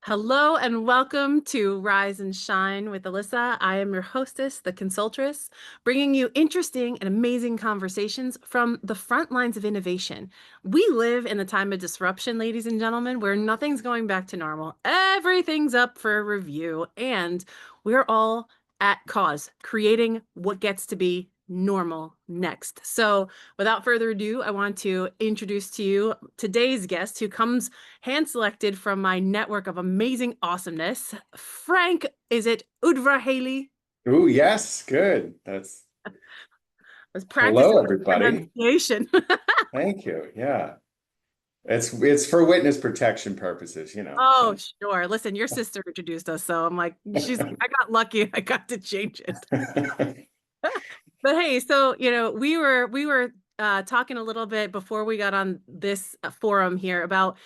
Hello and welcome to Rise and Shine with Alissa. I am your hostess, the consultress, bringing you interesting and amazing conversations from the front lines of innovation. We live in a time of disruption, ladies and gentlemen, where nothing's going back to normal. Everything's up for review, and we're all at cause, creating what gets to be normal next. So, without further ado, I want to introduce to you today's guest who comes hand selected from my network of amazing awesomeness. Frank, is it Udvarhely? Ooh, yes, good. I was Hello, practicing my everybody. pronunciation. Thank you. Yeah. It's for witness protection purposes, Oh, so. sure. Listen, your sister introduced us, so I'm like, she's like, I got lucky. I got to change it. But hey, so we were talking a little bit before we got on this forum here about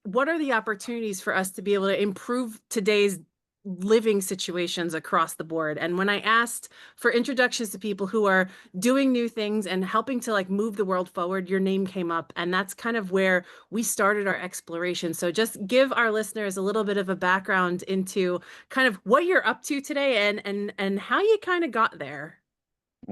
what are the opportunities for us to be able to improve today's living situations across the board. And when I asked for introductions to people who are doing new things and helping to like move the world forward, your name came up, and that's kind of where we started our exploration. So just give our listeners a little bit of a background into kind of what you're up to today and how you kind of got there.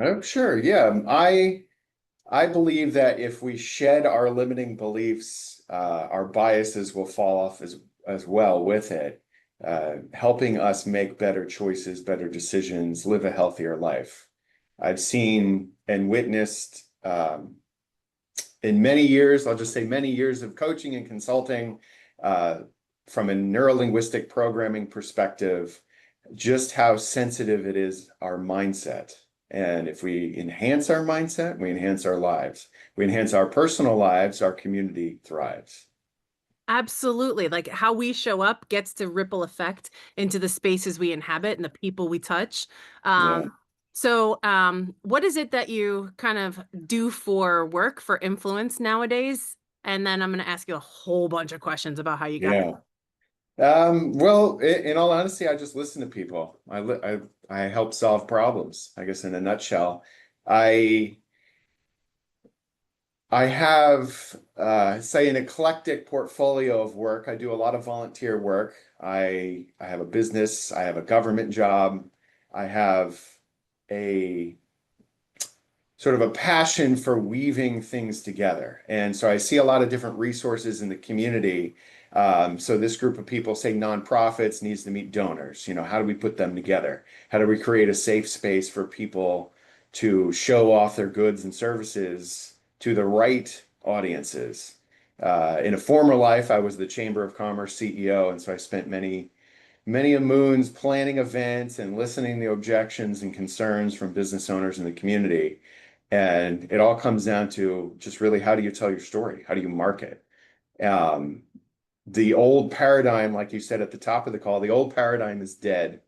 Oh, sure. Yeah. I believe that if we shed our limiting beliefs, our biases will fall off as well with it, helping us make better choices, better decisions, live a healthier life. I've seen and witnessed in many years, I'll just say many years of coaching and consulting, uh, from a neuro-linguistic programming perspective, just how sensitive it is, our mindset. And if we enhance our mindset, we enhance our lives. We enhance our personal lives, our community thrives. Absolutely. Like how we show up gets to ripple effect into the spaces we inhabit and the people we touch. Yeah. What is it that you kind of do for work for influence nowadays? And then I'm going to ask you a whole bunch of questions about how you got there. Yeah. Well, in all honesty, I just listen to people. I help solve problems, I guess in a nutshell. I I have, say, an eclectic portfolio of work. I do a lot of volunteer work. I have a business. I have a government job. I have a sort of a passion for weaving things together. And so I see a lot of different resources in the community. So this group of people, say nonprofits, needs to meet donors. How do we put them together? How do we create a safe space for people to show off their goods and services to the right audiences? In a former life, I was the Chamber of Commerce CEO, and so I spent many a moons planning events and listening to objections and concerns from business owners in the community. And it all comes down to just really how do you tell your story? How do you market? Um, the old paradigm, like you said at the top of the call, the old paradigm is dead.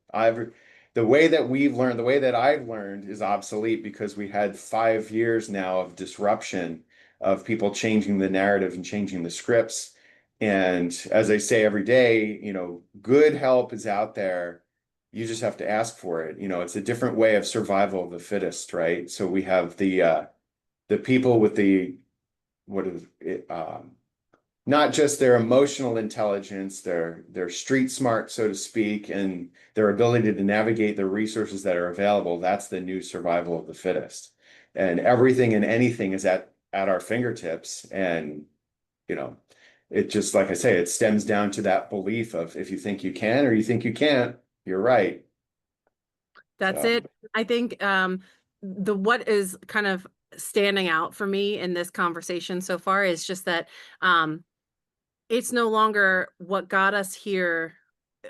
The way that we've learned, the way that I've learned is obsolete because we had 5 years now of disruption of people changing the narrative and changing the scripts. And as I say every day, good help is out there. You just have to ask for it. It's a different way of survival of the fittest, right? So we have the people with the what is it, not just their emotional intelligence, their street smart, so to speak, and their ability to navigate the resources that are available. That's the new survival of the fittest. And everything and anything is at our fingertips. And, you know, it just, like I say, it stems down to that belief of if you think you can or you think you can't, you're right. That's So it. I think the what is kind of standing out for me in this conversation so far is just that it's no longer what got us here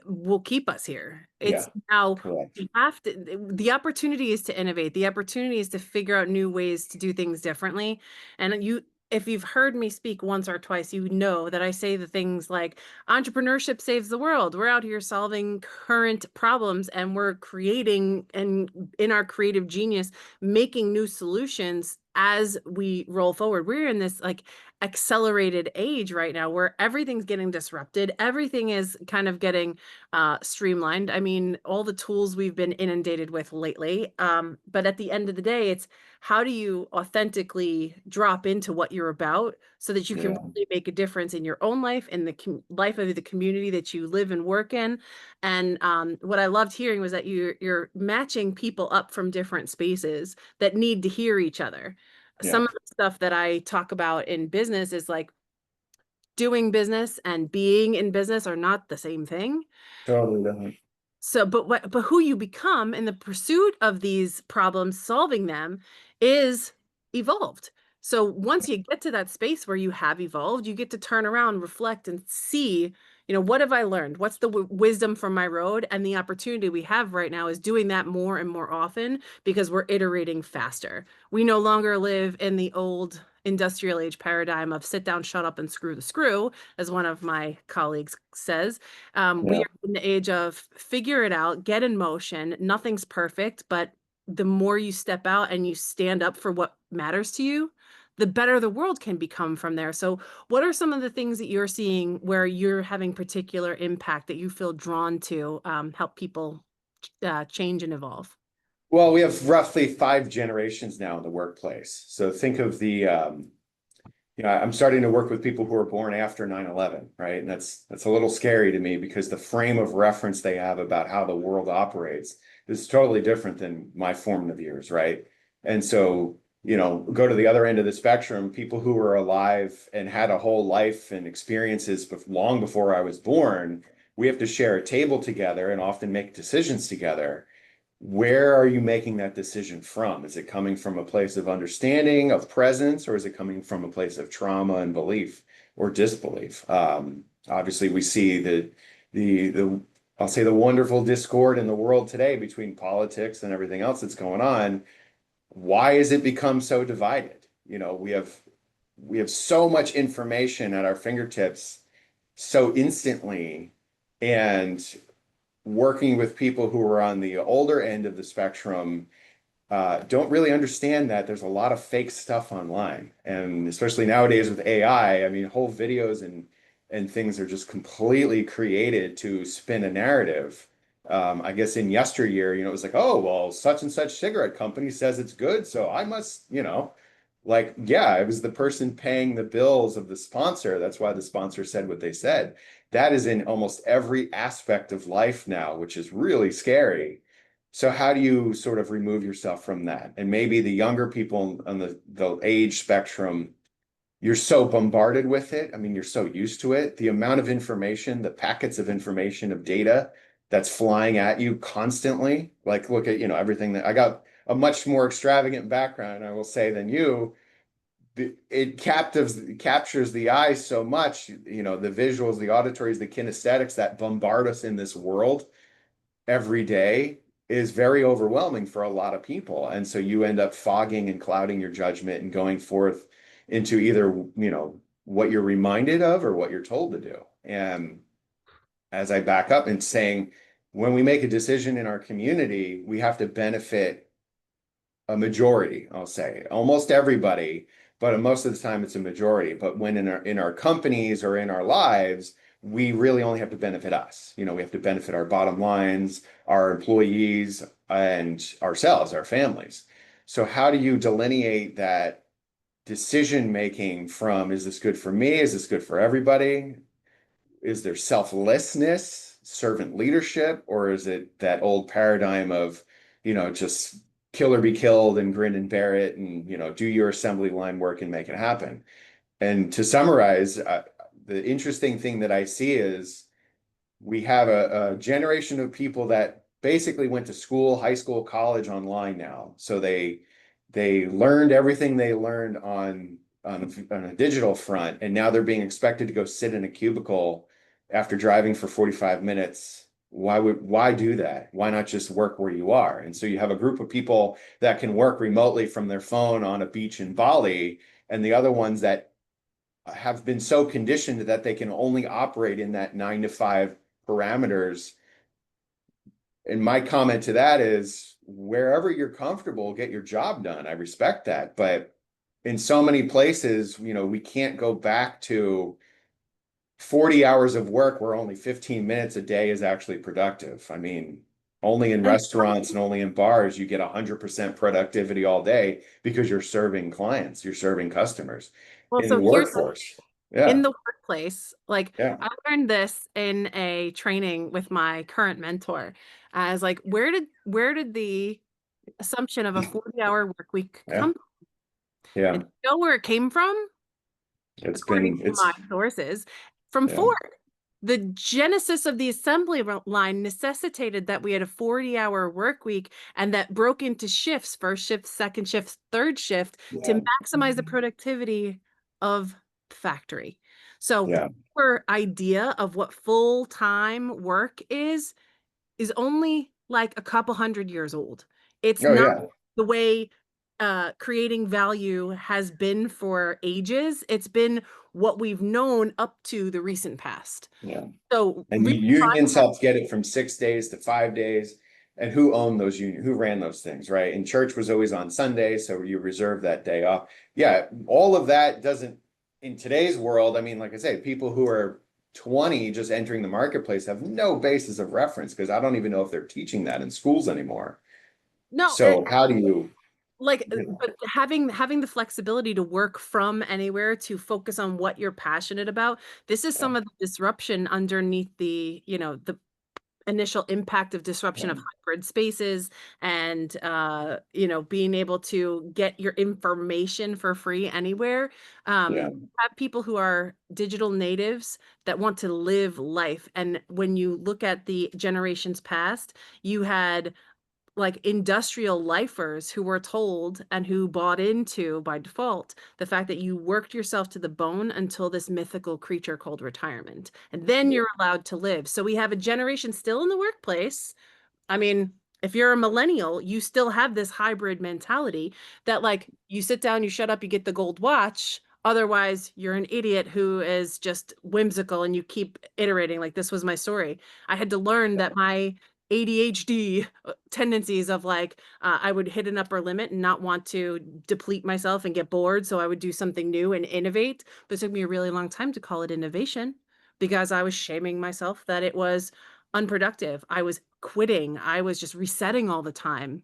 will keep us here. It's yeah, now correct. we have to, the opportunity is to innovate. The opportunity is to figure out new ways to do things differently. And if you've heard me speak once or twice, you know that I say the things like entrepreneurship saves the world. We're out here solving current problems and we're creating and in our creative genius, making new solutions as we roll forward, we're in this like accelerated age right now where everything's getting disrupted. Everything is kind of getting streamlined. I mean, all the tools we've been inundated with lately. But at the end of the day, it's how do you authentically drop into what you're about so that you can Yeah, really make a difference in your own life, in the life of the community that you live and work in. And what I loved hearing was that you're matching people up from different spaces that need to hear each other. Some yeah, of the stuff that I talk about in business is like doing business and being in business are not the same thing. totally different. So, but who you become in the pursuit of these problems, solving them, is evolved. So once you get to that space where you have evolved, you get to turn around, reflect, and see, what have I learned? What's the wisdom from my road? And the opportunity we have right now is doing that more and more often because we're iterating faster. We no longer live in the old industrial age paradigm of sit down, shut up, and screw the screw, as one of my colleagues says. We Yeah. are in the age of figure it out, get in motion. Nothing's perfect, but the more you step out and you stand up for what matters to you, the better the world can become from there. So, what are some of the things that you're seeing where you're having particular impact that you feel drawn to help people change and evolve? Well, we have roughly 5 generations now in the workplace. So think of I'm starting to work with people who are born after 9/11, right? And that's a little scary to me because the frame of reference they have about how the world operates is totally different than my formative years, right? And so, go to the other end of the spectrum, people who were alive and had a whole life and experiences long before I was born, we have to share a table together and often make decisions together. Where are you making that decision from? Is it coming from a place of understanding, of presence, or is it coming from a place of trauma and belief or disbelief? Obviously, we see the I'll say the wonderful discord in the world today between politics and everything else that's going on. Why has it become so divided? We have so much information at our fingertips so instantly, and working with people who are on the older end of the spectrum don't really understand that there's a lot of fake stuff online. And especially nowadays with AI, I mean, whole videos and things are just completely created to spin a narrative. I guess in yesteryear, it was like, oh, well, such and such cigarette company says it's good, so I must, like, yeah, it was the person paying the bills of the sponsor. That's why the sponsor said what they said. That is in almost every aspect of life now, which is really scary. So how do you sort of remove yourself from that? And maybe the younger people on the age spectrum, you're so bombarded with it. I mean, you're so used to it. The amount of information, the packets of information, of data that's flying at you constantly. Like, look at, everything that I got a much more extravagant background, I will say, than you. It captures the eye so much, the visuals, the auditories, the kinesthetics that bombard us in this world every day is very overwhelming for a lot of people. And so you end up fogging and clouding your judgment and going forth into either, what you're reminded of or what you're told to do. And as I back up and saying, when we make a decision in our community, we have to benefit a majority, I'll say, almost everybody, but most of the time it's a majority. But when in our companies or in our lives, we really only have to benefit us. We have to benefit our bottom lines, our employees, and ourselves, our families. So how do you delineate that decision making from, is this good for me? Is this good for everybody? Is there selflessness, servant leadership, or is it that old paradigm of, just kill or be killed and grin and bear it and, do your assembly line work and make it happen? And to summarize, the interesting thing that I see is we have a generation of people that basically went to school, high school, college online now. So they learned everything they learned on a digital front, and now they're being expected to go sit in a cubicle after driving for 45 minutes. Why do that? Why not just work where you are? And so you have a group of people that can work remotely from their phone on a beach in Bali, and the other ones that have been so conditioned that they can only operate in that 9 to 5 parameters. And my comment to that is wherever you're comfortable, get your job done. I respect that. But in so many places, we can't go back to 40 hours of work where only 15 minutes a day is actually productive. I mean, only in And restaurants and only in bars you get 100% productivity all day because you're serving clients, you're serving customers. well, In the so here's workforce, in yeah, the workplace, like yeah, I learned this in a training with my current mentor. As like, where did the assumption of a 40-hour work week yeah, come from? yeah. And you know where it came from? It's According been, to my it's, sources, from yeah, Ford. The genesis of the assembly line necessitated that we had a 40-hour work week and that broke into shifts, first shift, second shift, third shift, yeah, to maximize the productivity of the factory. So yeah. our idea of what full-time work is only like a couple hundred years old. It's Oh, not yeah, the way creating value has been for ages. It's been what we've known up to the recent past. yeah. So And redefining unions that. helped get it from 6 days to 5 days. And who owned those unions? Who ran those things, right? And church was always on Sunday, so you reserve that day off. Yeah, all of that doesn't, in today's world, I mean, like I say, people who are 20 just entering the marketplace have no basis of reference because I don't even know if they're teaching that in schools anymore. No, So how do you, but having the flexibility to work from anywhere, to focus on what you're passionate about. This is yeah, some of the disruption underneath the initial impact of disruption yeah, of hybrid spaces, and being able to get your information for free anywhere. yeah, Have people who are digital natives that want to live life. And when you look at the generations past, you had like industrial lifers who were told and who bought into by default the fact that you worked yourself to the bone until this mythical creature called retirement, and then yeah, you're allowed to live. So we have a generation still in the workplace. I mean, if you're a millennial, you still have this hybrid mentality that, like, you sit down, you shut up, you get the gold watch. Otherwise, you're an idiot who is just whimsical and you keep iterating. Like, this was my story. I had to learn that my ADHD tendencies of like, I would hit an upper limit and not want to deplete myself and get bored. So I would do something new and innovate. But it took me a really long time to call it innovation because I was shaming myself that it was unproductive. I was quitting. I was just resetting all the time.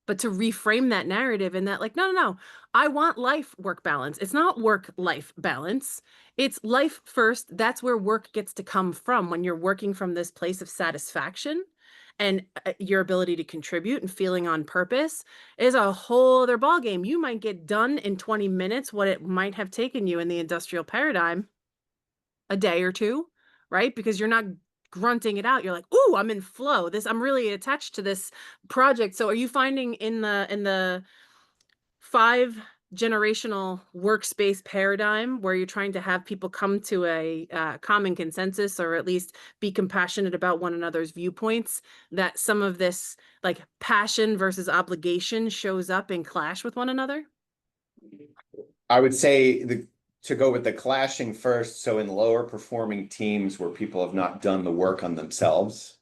But to reframe that narrative and that, like, no, no, no, I want life work balance. It's not work life balance. It's life first. That's where work gets to come from when you're working from this place of satisfaction, and your ability to contribute and feeling on purpose is a whole other ballgame. You might get done in 20 minutes what it might have taken you in the industrial paradigm a day or two, right? Because you're not grunting it out. You're like, "Ooh, I'm in flow. I'm really attached to this project." So are you finding in the five generational workspace paradigm where you're trying to have people come to a common consensus, or at least be compassionate about one another's viewpoints, that some of this like passion versus obligation shows up and clash with one another? I would say to go with the clashing first. So in lower performing teams where people have not done the work on themselves,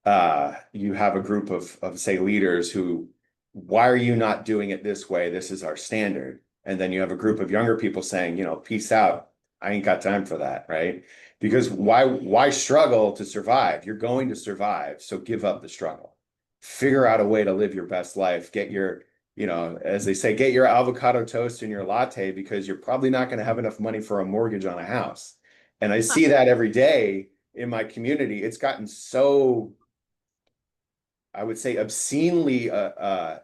you have a group of say leaders who, why are you not doing it this way? This is our standard. And then you have a group of younger people saying, peace out. I ain't got time for that, right? Because why struggle to survive? You're going to survive, so give up the struggle. Figure out a way to live your best life. Get your, as they say, get your avocado toast and your latte because you're probably not going to have enough money for a mortgage on a house. And I see that every day in my community. It's gotten so, I would say, obscenely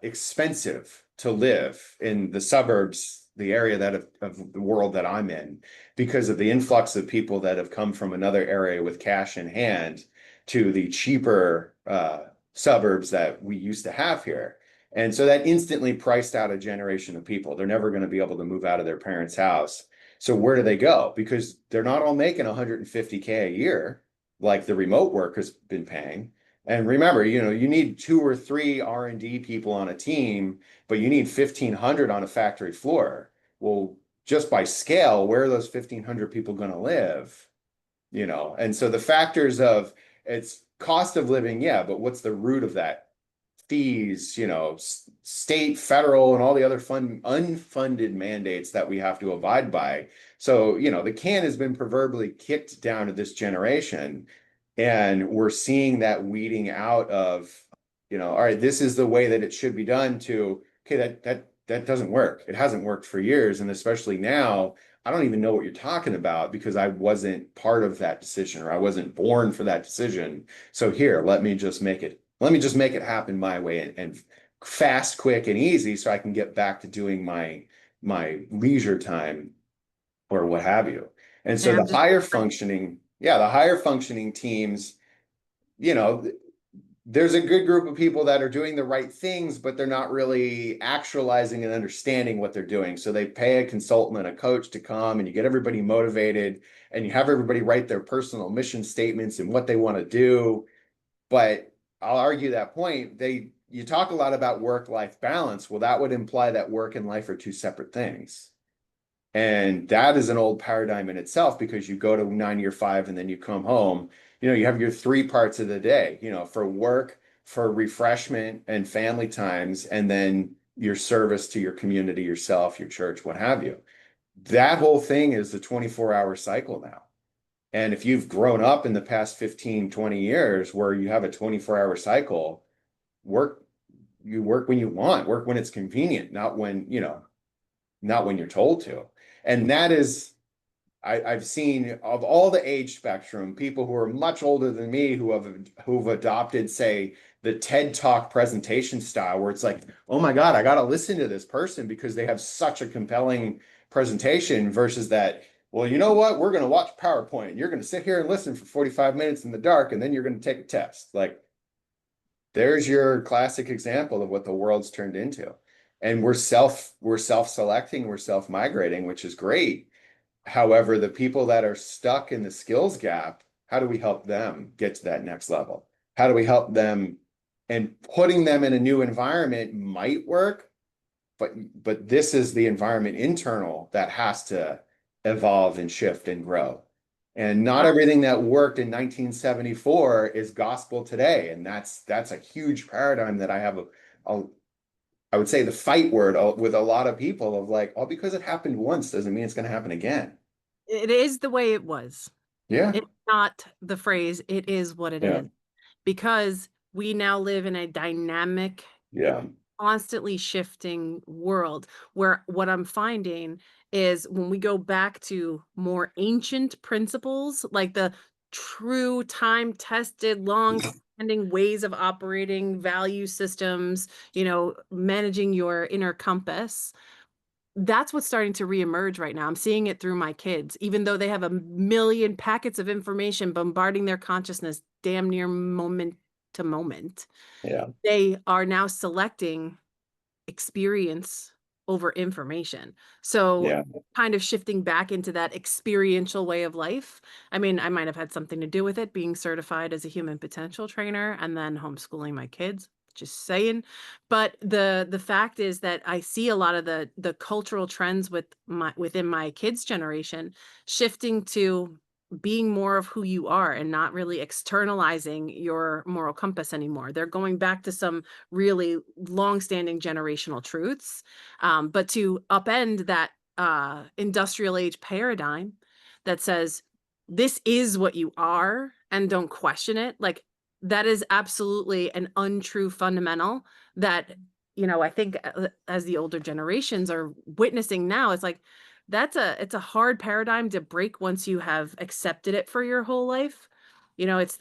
expensive to live in the suburbs, the area of the world that I'm in, because of the influx of people that have come from another area with cash in hand to the cheaper suburbs that we used to have here. And so that instantly priced out a generation of people. They're never going to be able to move out of their parents' house. So where do they go? Because they're not all making 150K a year like the remote work has been paying. And remember, you need 2 or 3 R&D people on a team, but you need 1,500 on a factory floor. Well, just by scale, where are those 1,500 people going to live? And so the factors of it's cost of living, yeah, but what's the root of that fees, state, federal, and all the other unfunded mandates that we have to abide by. So, the can has been proverbially kicked down to this generation, and we're seeing that weeding out of, all right, this is the way that it should be done, to, okay, that doesn't work. It hasn't worked for years, and especially now, I don't even know what you're talking about because I wasn't part of that decision, or I wasn't born for that decision. So here, let me just make it happen my way, and fast, quick, and easy, so I can get back to doing my leisure time or what have you. And so And I'm the just higher functioning teams, you know, there's a good group of people that are doing the right things, but they're not really actualizing and understanding what they're doing. So they pay a consultant and a coach to come, and you get everybody motivated, and you have everybody write their personal mission statements and what they want to do. But I'll argue that point. You talk a lot about work-life balance. Well, that would imply that work and life are two separate things. And that is an old paradigm in itself, because you go to 9 to 5 and then you come home. You have your 3 parts of the day, for work, for refreshment and family times, and then your service to your community, yourself, your church, what have you. That whole thing is the 24-hour cycle now. And if you've grown up in the past 15, 20 years where you have a 24-hour cycle, you work when you want, work when it's convenient, not when you're told to. And that is, I've seen, of all the age spectrum, people who are much older than me who've adopted, say, the TED Talk presentation style, where it's like, oh my God, I got to listen to this person because they have such a compelling presentation, versus that, well, you know what? We're going to watch PowerPoint, and you're going to sit here and listen for 45 minutes in the dark, and then you're going to take a test. Like, there's your classic example of what the world's turned into. And we're self-selecting, we're self-migrating, which is great. However, the people that are stuck in the skills gap, how do we help them get to that next level? How do we help them? And putting them in a new environment might work, but this is the environment internal that has to evolve and shift and grow. And not everything that worked in 1974 is gospel today. And that's a huge paradigm that I would say the fight word with a lot of people, of like, oh, because it happened once doesn't mean it's going to happen again. it is the way it was. Yeah. It's not the phrase, it is what it Yeah. is. Because we now live in a dynamic, Yeah. constantly shifting world, where what I'm finding is when we go back to more ancient principles, like the true time-tested, long-standing ways of operating, value systems, managing your inner compass, that's what's starting to reemerge right now. I'm seeing it through my kids, even though they have a million packets of information bombarding their consciousness damn near moment to moment. Yeah. They are now selecting experience over information. So Yeah. kind of shifting back into that experiential way of life. I mean, I might have had something to do with it, being certified as a human potential trainer and then homeschooling my kids. Just saying. But the fact is that I see a lot of the cultural trends within my kids' generation shifting to being more of who you are and not really externalizing your moral compass anymore. They're going back to some really long-standing generational truths, but to upend that industrial age paradigm that says this is what you are and don't question it. Like, that is absolutely an untrue fundamental that, I think as the older generations are witnessing now, it's like it's a hard paradigm to break once you have accepted it for your whole life. It's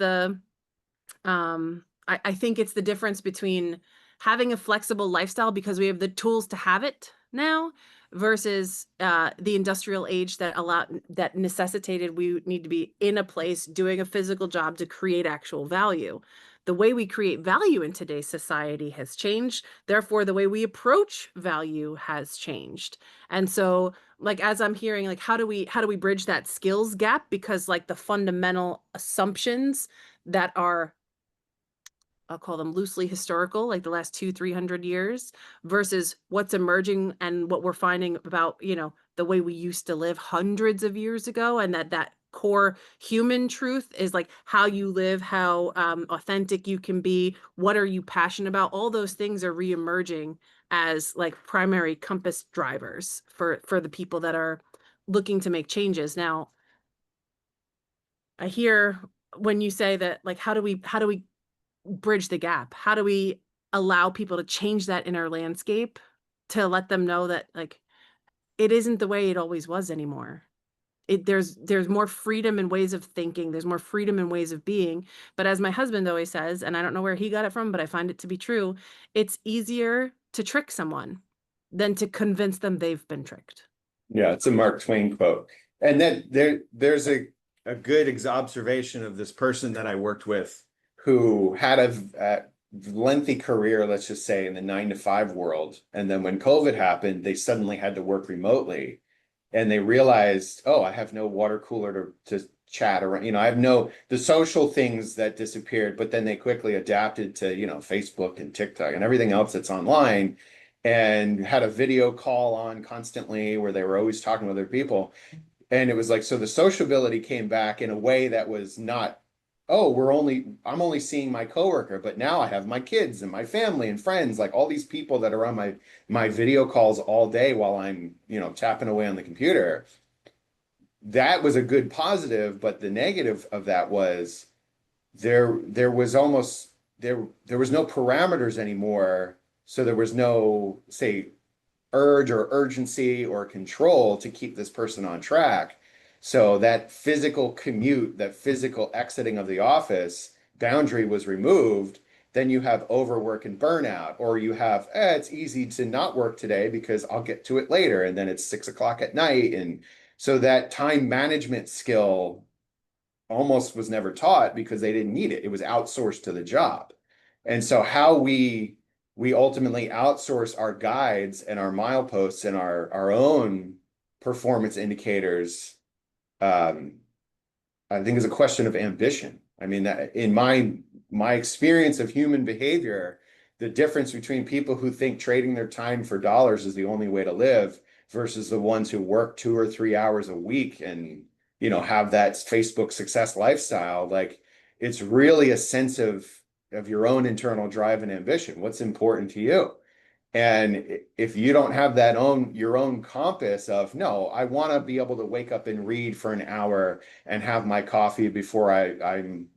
I think it's the difference between having a flexible lifestyle because we have the tools to have it now, versus the industrial age that necessitated we need to be in a place doing a physical job to create actual value. The way we create value in today's society has changed. Therefore, the way we approach value has changed. And so, like, as I'm hearing, like, how do we bridge that skills gap? Because, like, the fundamental assumptions that are, I'll call them loosely historical, like the last 200-300 years, versus what's emerging and what we're finding about, the way we used to live hundreds of years ago, and that core human truth is like how you live, how authentic you can be, what are you passionate about. All those things are reemerging as like primary compass drivers for the people that are looking to make changes. Now, I hear when you say that, like, how do we bridge the gap? How do we allow people to change that inner landscape to let them know that like it isn't the way it always was anymore? There's more freedom in ways of thinking, there's more freedom in ways of being. But as my husband always says, and I don't know where he got it from, but I find it to be true, it's easier to trick someone than to convince them they've been tricked. Yeah, it's a Mark Twain quote. And then there's a good observation of this person that I worked with who had a lengthy career, let's just say, in the 9 to 5 world. And then when COVID happened, they suddenly had to work remotely. And they realized, oh, I have no water cooler to chat around. I have the social things that disappeared, but then they quickly adapted to, Facebook and TikTok and everything else that's online, and had a video call on constantly where they were always talking to other people. And it was like, so the sociability came back in a way that was not, oh, I'm only seeing my coworker, but now I have my kids and my family and friends, like all these people that are on my video calls all day while I'm, tapping away on the computer. That was a good positive, but the negative of that was there was almost there was no parameters anymore. So there was no, say, urge or urgency or control to keep this person on track. So that physical commute, that physical exiting of the office boundary was removed. Then you have overwork and burnout, or you have, it's easy to not work today because I'll get to it later. And then it's 6 o'clock at night. And so that time management skill almost was never taught because they didn't need it. It was outsourced to the job. And so how we ultimately outsource our guides and our mileposts and our own performance indicators, I think is a question of ambition. I mean, that in my experience of human behavior, the difference between people who think trading their time for dollars is the only way to live versus the ones who work 2 or 3 hours a week and have that Facebook success lifestyle, like it's really a sense of your own internal drive and ambition. What's important to you? And if you don't have your own compass of, no, I want to be able to wake up and read for an hour and have my coffee before I'm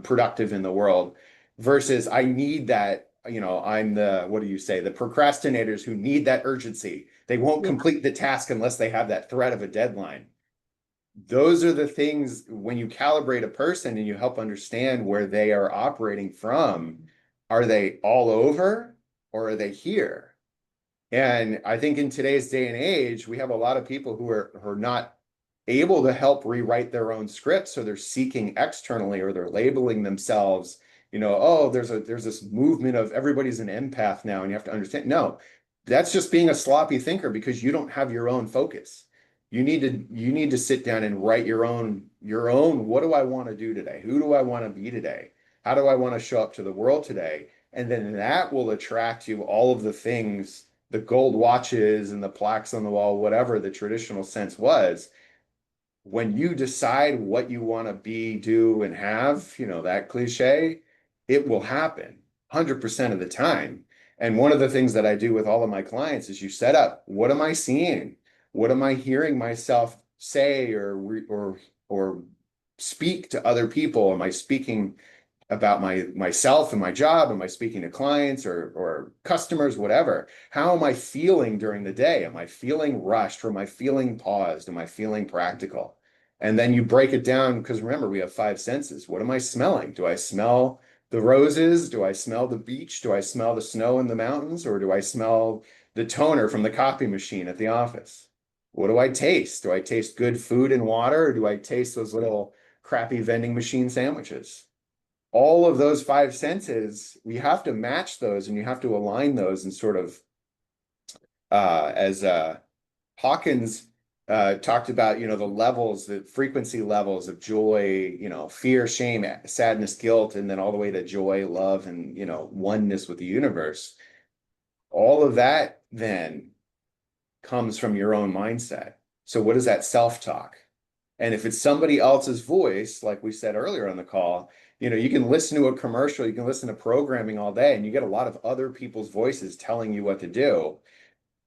productive in the world, versus I need that, I'm what do you say? The procrastinators who need that urgency. They won't Yeah. complete the task unless they have that threat of a deadline. Those are the things when you calibrate a person and you help understand where they are operating from. Are they all over or are they here? And I think in today's day and age, we have a lot of people who are not able to help rewrite their own scripts. So they're seeking externally, or they're labeling themselves, oh, there's this movement of everybody's an empath now. And you have to understand, no, that's just being a sloppy thinker because you don't have your own focus. You need to sit down and write your own, what do I want to do today? Who do I want to be today? How do I want to show up to the world today? And then that will attract you all of the things, the gold watches and the plaques on the wall, whatever the traditional sense was. When you decide what you want to be, do, and have, that cliche, it will happen 100% of the time. And one of the things that I do with all of my clients is you set up, what am I seeing? What am I hearing myself say or speak to other people? Am I speaking about myself and my job? Am I speaking to clients or customers, whatever? How am I feeling during the day? Am I feeling rushed, or am I feeling paused? Am I feeling practical? And then you break it down, because remember, we have 5 senses. What am I smelling? Do I smell the roses? Do I smell the beach? Do I smell the snow in the mountains? Or do I smell the toner from the copy machine at the office? What do I taste? Do I taste good food and water? Or do I taste those little crappy vending machine sandwiches? All of those 5 senses, we have to match those, and you have to align those and sort of, as Hawkins talked about, the levels, the frequency levels of joy, fear, shame, sadness, guilt, and then all the way to joy, love, and, oneness with the universe. All of that then comes from your own mindset. So what is that self-talk? And if it's somebody else's voice, like we said earlier on the call, you can listen to a commercial, you can listen to programming all day, and you get a lot of other people's voices telling you what to do.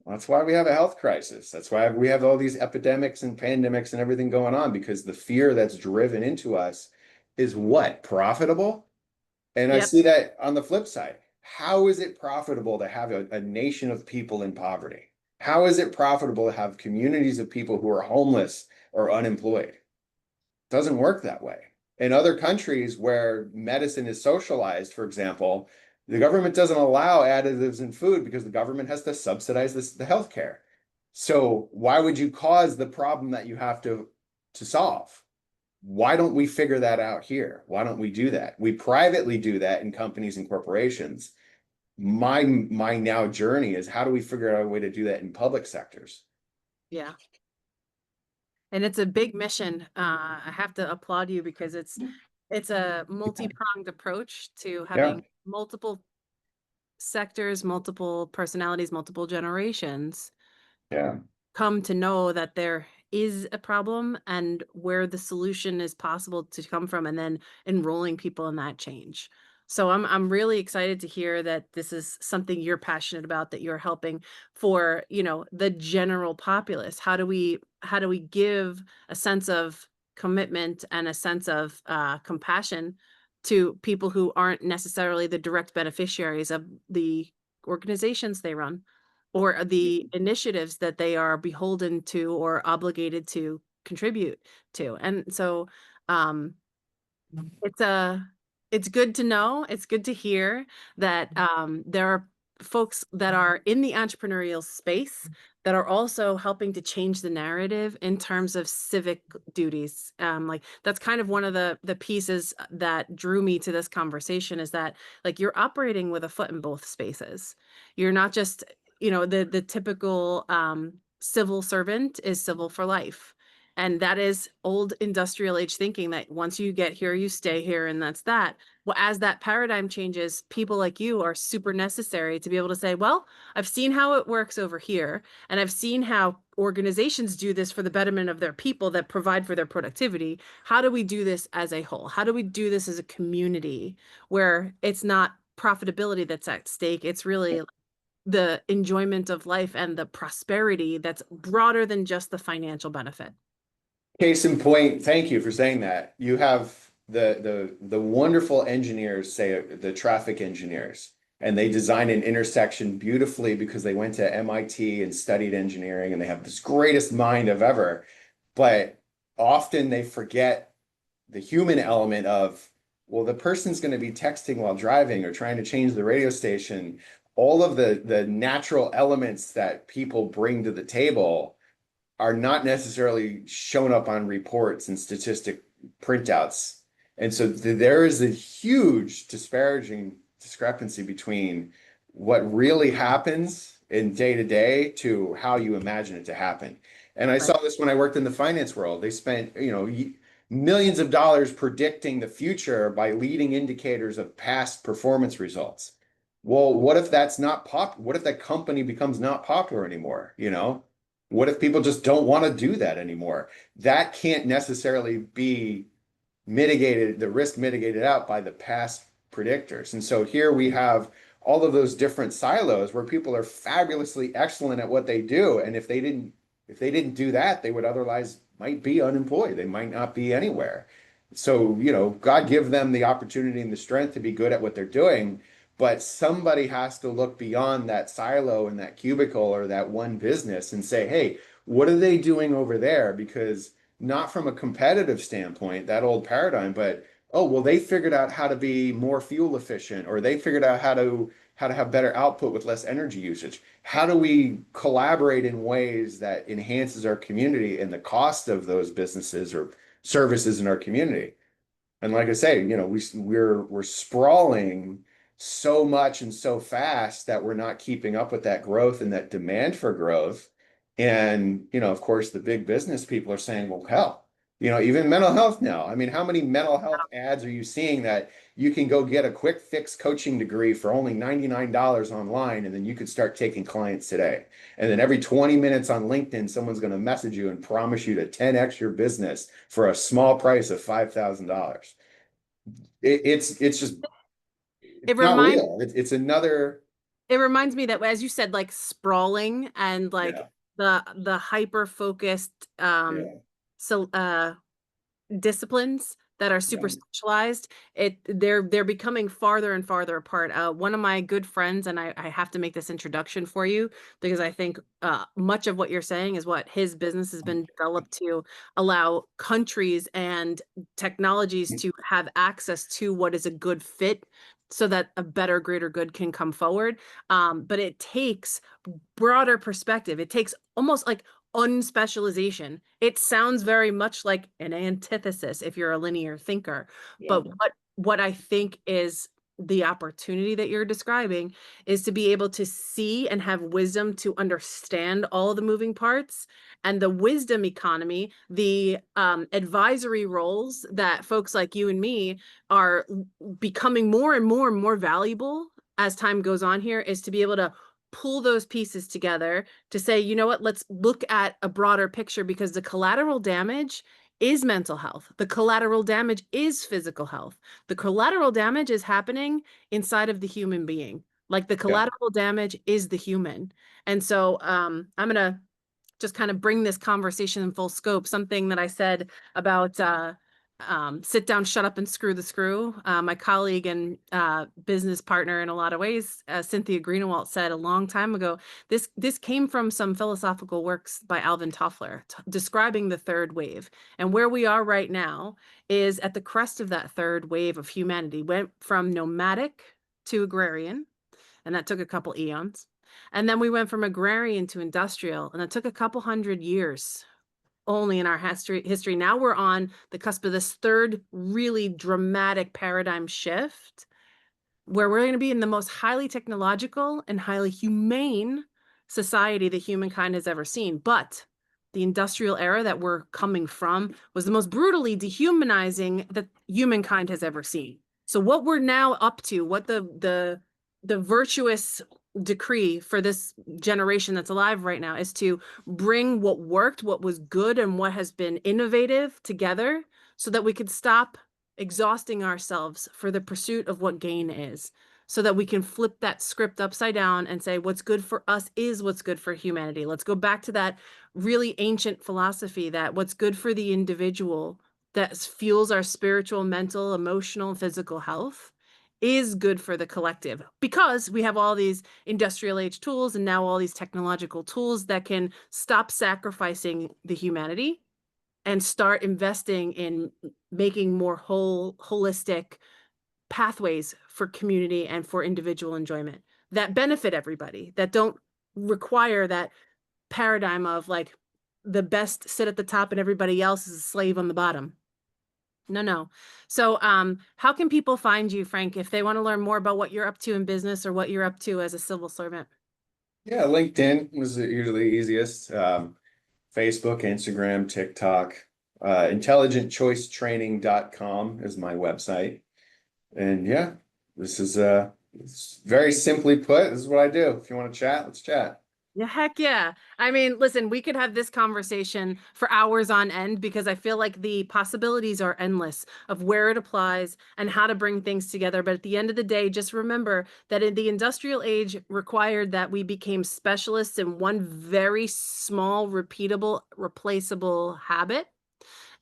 Well, that's why we have a health crisis. That's why we have all these epidemics and pandemics and everything going on, because the fear that's driven into us is what? Profitable? And I Yep. see that on the flip side. How is it profitable to have a nation of people in poverty? How is it profitable to have communities of people who are homeless or unemployed? It doesn't work that way. In other countries where medicine is socialized, for example, the government doesn't allow additives in food because the government has to subsidize the healthcare. So why would you cause the problem that you have to solve? Why don't we figure that out here? Why don't we do that? We privately do that in companies and corporations. My now journey is, how do we figure out a way to do that in public sectors? Yeah. And it's a big mission. I have to applaud you because it's a multi-pronged approach to Yeah, having multiple sectors, multiple personalities, multiple generations yeah. come to know that there is a problem and where the solution is possible to come from, and then enrolling people in that change. So I'm really excited to hear that this is something you're passionate about, that you're helping for, the general populace. How do we give a sense of commitment and a sense of compassion to people who aren't necessarily the direct beneficiaries of the organizations they run, or the initiatives that they are beholden to or obligated to contribute to. And so um it's a it's good to know, it's good to hear that there are folks that are in the entrepreneurial space that are also helping to change the narrative in terms of civic duties. Like that's kind of one of the pieces that drew me to this conversation, is that like you're operating with a foot in both spaces. You're not just, the typical civil servant is civil for life. And that is old industrial age thinking, that once you get here, you stay here, and that's that. Well, as that paradigm changes, people like you are super necessary to be able to say, well, I've seen how it works over here, and I've seen how organizations do this for the betterment of their people that provide for their productivity. How do we do this as a whole? How do we do this as a community where it's not profitability that's at stake? It's really the enjoyment of life and the prosperity that's broader than just the financial benefit. Case in point, thank you for saying that. You have the wonderful engineers, say the traffic engineers, and they design an intersection beautifully because they went to MIT and studied engineering, and they have this greatest mind of ever. But often they forget the human element of, well, the person's going to be texting while driving or trying to change the radio station. All of the natural elements that people bring to the table are not necessarily shown up on reports and statistic printouts. And so there is a huge discrepancy between what really happens in day to day to how you imagine it to happen. And I Right. saw this when I worked in the finance world. They spent, millions of dollars predicting the future by leading indicators of past performance results. Well, what if that's not what if that company becomes not popular anymore? What if people just don't want to do that anymore? That can't necessarily be mitigated, the risk mitigated out by the past predictors. And so here we have all of those different silos where people are fabulously excellent at what they do. And if they didn't do that, they would otherwise might be unemployed. They might not be anywhere. So, God give them the opportunity and the strength to be good at what they're doing. But somebody has to look beyond that silo and that cubicle or that one business and say, hey, what are they doing over there? Because not from a competitive standpoint, that old paradigm, but oh, well, they figured out how to be more fuel efficient, or they figured out how to have better output with less energy usage. How do we collaborate in ways that enhances our community and the cost of those businesses or services in our community? And like I say, we're sprawling so much and so fast that we're not keeping up with that growth and that demand for growth. And, of course, the big business people are saying, well, hell, Even mental health now. I mean, how many mental health ads are you seeing that you can go get a quick fix coaching degree for only $99 online, and then you could start taking clients today. And then every 20 minutes on LinkedIn, someone's going to message you and promise you to 10x your business for a small price of $5,000. It's just, It it's not reminds real. It's another, it reminds me that, as you said, like sprawling and like yeah, the hyper focused yeah, so disciplines that are super yeah. specialized, they're becoming farther and farther apart. One of my good friends, and I have to make this introduction for you because I think much of what you're saying is what his business has been developed to allow countries and technologies to have access to what is a good fit so that a better, greater good can come forward. But it takes broader perspective. It takes almost like unspecialization. It sounds very much like an antithesis if you're a linear thinker. Yeah. But what I think is the opportunity that you're describing is to be able to see and have wisdom to understand all of the moving parts and the wisdom economy, the advisory roles that folks like you and me are becoming more and more and more valuable as time goes on here, is to be able to pull those pieces together to say, you know what, let's look at a broader picture, because the collateral damage is mental health. The collateral damage is physical health. The collateral damage is happening inside of the human being. Like the Yeah. collateral damage is the human. And so I'm going to just kind of bring this conversation in full scope. Something that I said about sit down, shut up, and screw the screw. My colleague and business partner, in a lot of ways, Cynthia Greenawalt, said a long time ago. This came from some philosophical works by Alvin Toffler describing the third wave, and where we are right now is at the crest of that third wave of humanity. Went from nomadic to agrarian, and that took a couple eons. And then we went from agrarian to industrial, and that took a couple hundred years only in our history. Now we're on the cusp of this third really dramatic paradigm shift where we're going to be in the most highly technological and highly humane society that humankind has ever seen. But the industrial era that we're coming from was the most brutally dehumanizing that humankind has ever seen. So what we're now up to, what the virtuous decree for this generation that's alive right now, is to bring what worked, what was good, and what has been innovative together so that we could stop exhausting ourselves for the pursuit of what gain is, so that we can flip that script upside down and say what's good for us is what's good for humanity. Let's go back to that really ancient philosophy that what's good for the individual, that fuels our spiritual, mental, emotional, physical health, is good for the collective, because we have all these industrial age tools and now all these technological tools that can stop sacrificing the humanity and start investing in making more holistic pathways for community and for individual enjoyment that benefit everybody, that don't require that paradigm of like the best sit at the top and everybody else is a slave on the bottom. No, no. So how can people find you, Frank, if they want to learn more about what you're up to in business or what you're up to as a civil servant? Yeah, LinkedIn was usually the easiest. Facebook, Instagram, TikTok, intelligentchoicetraining.com is my website. And yeah, this is it's very simply put, this is what I do. If you want to chat, let's chat. Yeah, heck yeah. I mean, listen, we could have this conversation for hours on end because I feel like the possibilities are endless of where it applies and how to bring things together. But at the end of the day, just remember that in the industrial age required that we became specialists in one very small, repeatable, replaceable habit,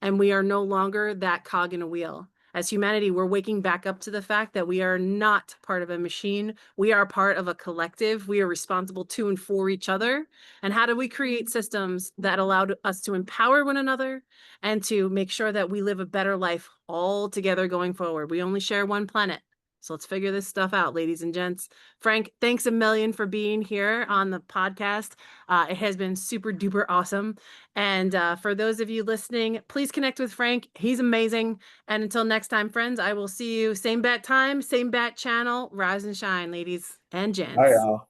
and we are no longer that cog in a wheel. As humanity, we're waking back up to the fact that we are not part of a machine. We are part of a collective. We are responsible to and for each other. And how do we create systems that allow us to empower one another and to make sure that we live a better life all together going forward? We only share one planet. So let's figure this stuff out, ladies and gents. Frank, thanks a million for being here on the podcast. It has been super duper awesome. And for those of you listening, please connect with Frank. He's amazing. And until next time, friends, I will see you same bat time, same bat channel. Rise and shine, ladies and Hi, gents. all.